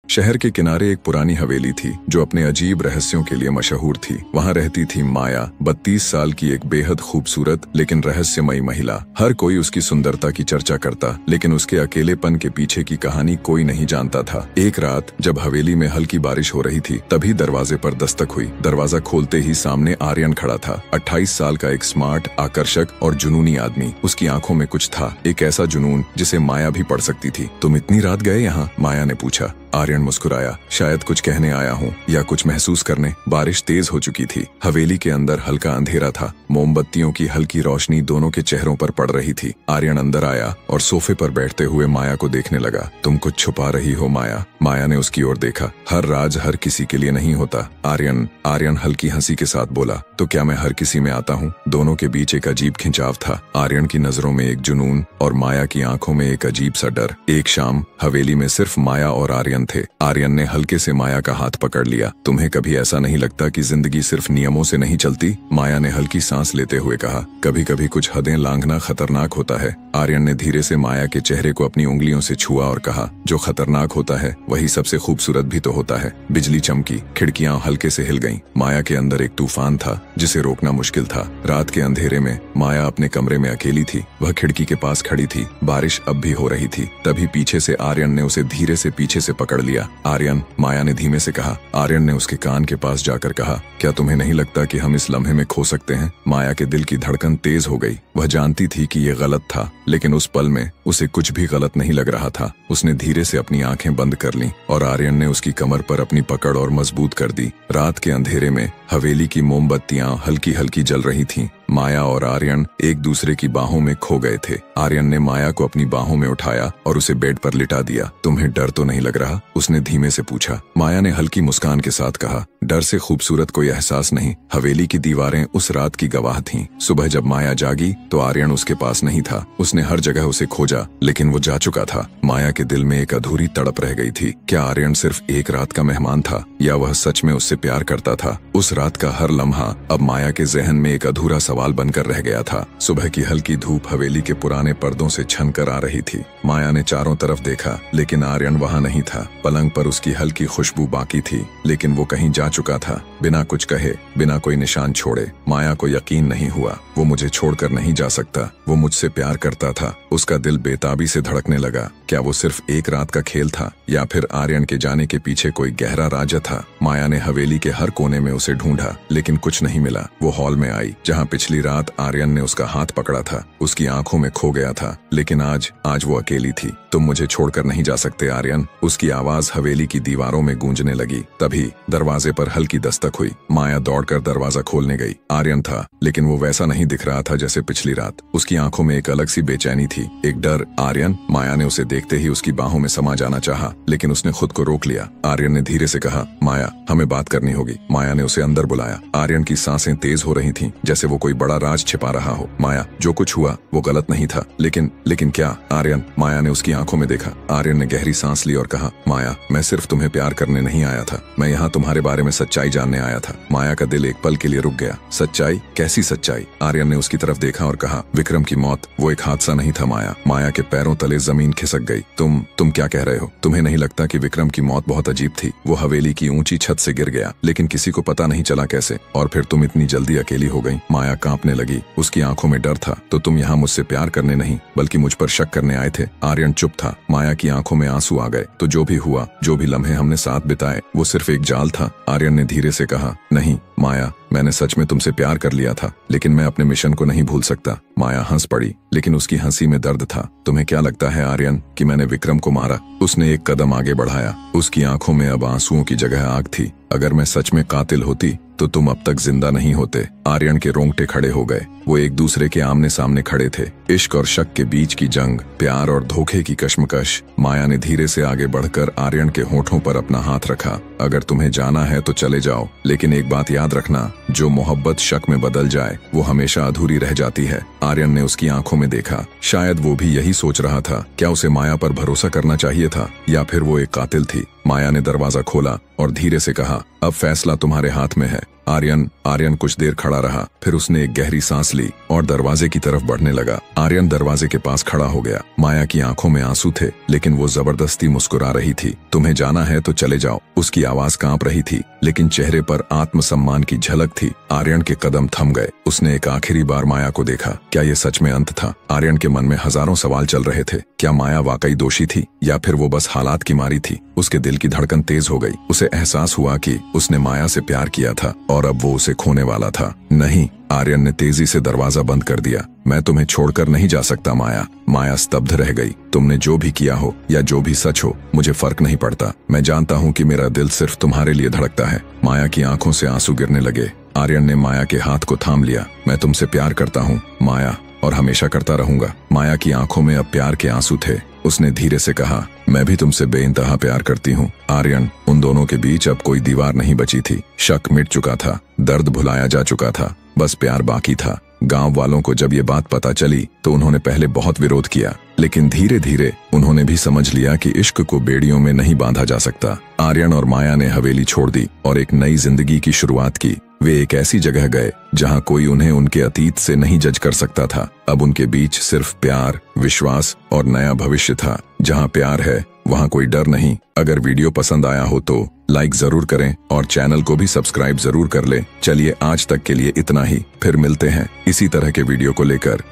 शहर के किनारे एक पुरानी हवेली थी जो अपने अजीब रहस्यों के लिए मशहूर थी। वहाँ रहती थी माया, 32 साल की एक बेहद खूबसूरत लेकिन रहस्यमयी महिला। हर कोई उसकी सुंदरता की चर्चा करता, लेकिन उसके अकेलेपन के पीछे की कहानी कोई नहीं जानता था। एक रात जब हवेली में हल्की बारिश हो रही थी, तभी दरवाजे पर दस्तक हुई। दरवाजा खोलते ही सामने आर्यन खड़ा था। 28 साल का एक स्मार्ट, आकर्षक और जुनूनी आदमी। उसकी आंखों में कुछ था, एक ऐसा जुनून जिसे माया भी पढ़ सकती थी। तुम इतनी रात गए यहाँ? माया ने पूछा। आर्यन मुस्कुराया। शायद कुछ कहने आया हूँ या कुछ महसूस करने। बारिश तेज हो चुकी थी। हवेली के अंदर हल्का अंधेरा था। मोमबत्तियों की हल्की रोशनी दोनों के चेहरों पर पड़ रही थी। आर्यन अंदर आया और सोफे पर बैठते हुए माया को देखने लगा। तुम कुछ छुपा रही हो माया? माया ने उसकी ओर देखा। हर राज हर किसी के लिए नहीं होता। आर्यन हल्की हंसी के साथ बोला। तो क्या मैं हर किसी में आता हूँ? दोनों के बीच एक अजीब खिंचाव था। आर्यन की नजरों में एक जुनून और माया की आंखों में एक अजीब सा डर। एक शाम हवेली में सिर्फ माया और आर्यन थे। आर्यन ने हल्के से माया का हाथ पकड़ लिया। तुम्हें कभी ऐसा नहीं लगता कि जिंदगी सिर्फ नियमों से नहीं चलती? माया ने हल्की सांस लेते हुए कहा। कभी कभी कुछ हदें लांघना खतरनाक होता है। आर्यन ने धीरे से माया के चेहरे को अपनी उंगलियों से छुआ और कहा, जो खतरनाक होता है वही सबसे खूबसूरत भी तो होता है। बिजली चमकी, खिड़कियां हल्के से हिल गईं। माया के अंदर एक तूफान था जिसे रोकना मुश्किल था। रात के अंधेरे में माया अपने कमरे में अकेली थी। वह खिड़की के पास खड़ी थी। बारिश अब भी हो रही थी। तभी पीछे से आर्यन ने उसे धीरे से पीछे से पकड़ लिया। आर्यन, माया ने धीमे से कहा। आर्यन ने उसके कान के पास जाकर कहा, क्या तुम्हें नहीं लगता कि हम इस लम्हे में खो सकते हैं? माया के दिल की धड़कन तेज हो गई। वह जानती थी कि यह गलत था, लेकिन उस पल में उसे कुछ भी गलत नहीं लग रहा था। उसने धीरे से अपनी आंखें बंद कर लीं और आर्यन ने उसकी कमर पर अपनी पकड़ और मजबूत कर दी। रात के अंधेरे में हवेली की मोमबत्तियां हल्की हल्की जल रही थीं। माया और आर्यन एक दूसरे की बाहों में खो गए थे। आर्यन ने माया को अपनी बाहों में उठाया और उसे बेड पर लिटा दिया। तुम्हें डर तो नहीं लग रहा? उसने धीमे से पूछा। माया ने हल्की मुस्कान के साथ कहा, डर से खूबसूरत कोई एहसास नहीं। हवेली की दीवारें उस रात की गवाह थीं। सुबह जब माया जागी तो आर्यन उसके पास नहीं था। उसने हर जगह उसे खोजा, लेकिन वो जा चुका था। माया के दिल में एक अधूरी तड़प रह गई थी। क्या आर्यन सिर्फ एक रात का मेहमान था या वह सच में उससे प्यार करता था? उस रात का हर लम्हा अब माया के जहन में एक अधूरा सवाल बनकर रह गया था। सुबह की हल्की धूप हवेली के पुराने पर्दों से छन कर आ रही थी। माया ने चारों तरफ देखा, लेकिन आर्यन वहाँ नहीं था। पलंग पर उसकी हल्की खुशबू बाकी थी, लेकिन वो कहीं जा चुका था, बिना कुछ कहे, बिना कोई निशान छोड़े। माया को यकीन नहीं हुआ। वो मुझे छोड़कर नहीं जा सकता। वो मुझसे प्यार करता था। उसका दिल बेताबी से धड़कने लगा। क्या वो सिर्फ एक रात का खेल था या फिर आर्यन के जाने के पीछे कोई गहरा राज था? माया ने हवेली के हर कोने में उसे ढूंढा, लेकिन कुछ नहीं मिला। वो हॉल में आई जहाँ पिछली रात आर्यन ने उसका हाथ पकड़ा था। उसकी आंखों में खो गया था, लेकिन आज वो अकेली थी। तुम मुझे छोड़कर नहीं जा सकते आर्यन। उसकी आवाज हवेली की दीवारों में गूंजने लगी। तभी दरवाजे पर हल्की दस्तक हुई। माया दौड़कर दरवाजा खोलने गई। आर्यन था, लेकिन वो वैसा नहीं दिख रहा था जैसे पिछली रात। उसकी आंखों में एक अलग सी बेचैनी थी, एक डर। आर्यन, माया ने उसे देखते ही उसकी बाहों में समा जाना चाहा, लेकिन उसने खुद को रोक लिया। आर्यन ने धीरे से कहा, माया, हमें बात करनी होगी। माया ने उसे अंदर बुलाया। आर्यन की सांसें तेज हो रही थीं, जैसे वो कोई बड़ा राज छिपा रहा हो। माया, जो कुछ हुआ वो गलत नहीं था, लेकिन क्या? आर्यन, माया ने उसकी आंखों में देखा। आर्यन ने गहरी सांस ली और कहा, माया, मैं सिर्फ तुम्हें प्यार करने नहीं आया था। मैं यहाँ तुम्हारे बारे में सच्चाई जानने आया था। माया का दिल एक पल के लिए रुक गया। सच्चाई? कैसी सच्चाई? आर्यन ने उसकी तरफ देखा और कहा, विक्रम की मौत वो एक हादसा नहीं था माया। माया के पैरों तले जमीन खिसक गई। तुम क्या कह रहे हो? तुम्हें नहीं लगता कि विक्रम की मौत बहुत अजीब थी? वो हवेली की ऊंची छत से गिर गया, लेकिन किसी को पता नहीं चला कैसे। और फिर तुम इतनी जल्दी अकेली हो गई। माया कांपने लगी। उसकी आंखों में डर था। तो तुम यहाँ मुझसे प्यार करने नहीं, बल्कि मुझ पर शक करने आए थे? आर्यन चुप था। माया की आंखों में आंसू आ गए। तो जो भी हुआ, जो भी लम्हे हमने साथ बिताए, वो सिर्फ एक जाल था? आर्यन ने धीरे से कहा, नहीं माया, मैंने सच में तुमसे प्यार कर लिया था, लेकिन मैं अपने मिशन को नहीं भूल सकता। माया हंस पड़ी, लेकिन उसकी हंसी में दर्द था। तुम्हें क्या लगता है आर्यन कि मैंने विक्रम को मारा? उसने एक कदम आगे बढ़ाया। उसकी आंखों में अब आंसुओं की जगह आग थी। अगर मैं सच में कातिल होती तो तुम अब तक जिंदा नहीं होते। आर्यन के रोंगटे खड़े हो गए। वो एक दूसरे के आमने सामने खड़े थे। इश्क और शक के बीच की जंग, प्यार और धोखे की कश्मकश। माया ने धीरे से आगे बढ़कर आर्यन के होठों पर अपना हाथ रखा। अगर तुम्हें जाना है तो चले जाओ, लेकिन एक बात याद रखना, जो मोहब्बत शक में बदल जाए वो हमेशा अधूरी रह जाती है। आर्यन ने उसकी आंखों में देखा। शायद वो भी यही सोच रहा था। क्या उसे माया पर भरोसा करना चाहिए था या फिर वो एक कातिल थी? माया ने दरवाजा खोला और धीरे से कहा, अब फैसला तुम्हारे हाथ में है। आर्यन कुछ देर खड़ा रहा, फिर उसने एक गहरी सांस ली और दरवाजे की तरफ बढ़ने लगा। आर्यन दरवाजे के पास खड़ा हो गया। माया की आंखों में आंसू थे, लेकिन वो जबरदस्ती मुस्कुरा रही थी। तुम्हें जाना है तो चले जाओ। उसकी आवाज कांप रही थी, लेकिन चेहरे पर आत्मसम्मान की झलक थी। आर्यन के कदम थम गए। उसने एक आखिरी बार माया को देखा। क्या ये सच में अंत था? आर्यन के मन में हजारों सवाल चल रहे थे। क्या माया वाकई दोषी थी, या फिर वो बस हालात की मारी थी? उसके दिल की धड़कन तेज हो गई। उसे एहसास हुआ कि उसने माया से प्यार किया था और अब वो उसे खोने वाला था। नहीं, आर्यन ने तेजी से दरवाजा बंद कर दिया। मैं तुम्हें छोड़कर नहीं जा सकता माया। माया स्तब्ध रह गई। तुमने जो भी किया हो या जो भी सच हो, मुझे फर्क नहीं पड़ता। मैं जानता हूँ कि मेरा दिल सिर्फ तुम्हारे लिए धड़कता है। माया की आंखों से आंसू गिरने लगे। आर्यन ने माया के हाथ को थाम लिया। मैं तुमसे प्यार करता हूँ माया, और हमेशा करता रहूंगा। माया की आंखों में अब प्यार के आंसू थे। उसने धीरे से कहा, मैं भी तुमसे बेइंतहा प्यार करती हूँ। आर्यन, उन दोनों के बीच अब कोई दीवार नहीं बची थी। शक मिट चुका था, दर्द भुलाया जा चुका था, बस प्यार बाकी था। गांव वालों को जब ये बात पता चली तो उन्होंने पहले बहुत विरोध किया, लेकिन धीरे धीरे उन्होंने भी समझ लिया कि इश्क को बेड़ियों में नहीं बांधा जा सकता। आर्यन और माया ने हवेली छोड़ दी और एक नई जिंदगी की शुरुआत की। वे एक ऐसी जगह गए जहां कोई उन्हें उनके अतीत से नहीं जज कर सकता था। अब उनके बीच सिर्फ प्यार, विश्वास और नया भविष्य था। जहां प्यार है वहां कोई डर नहीं। अगर वीडियो पसंद आया हो तो लाइक जरूर करें और चैनल को भी सब्सक्राइब जरूर कर लें। चलिए आज तक के लिए इतना ही, फिर मिलते हैं इसी तरह के वीडियो को लेकर।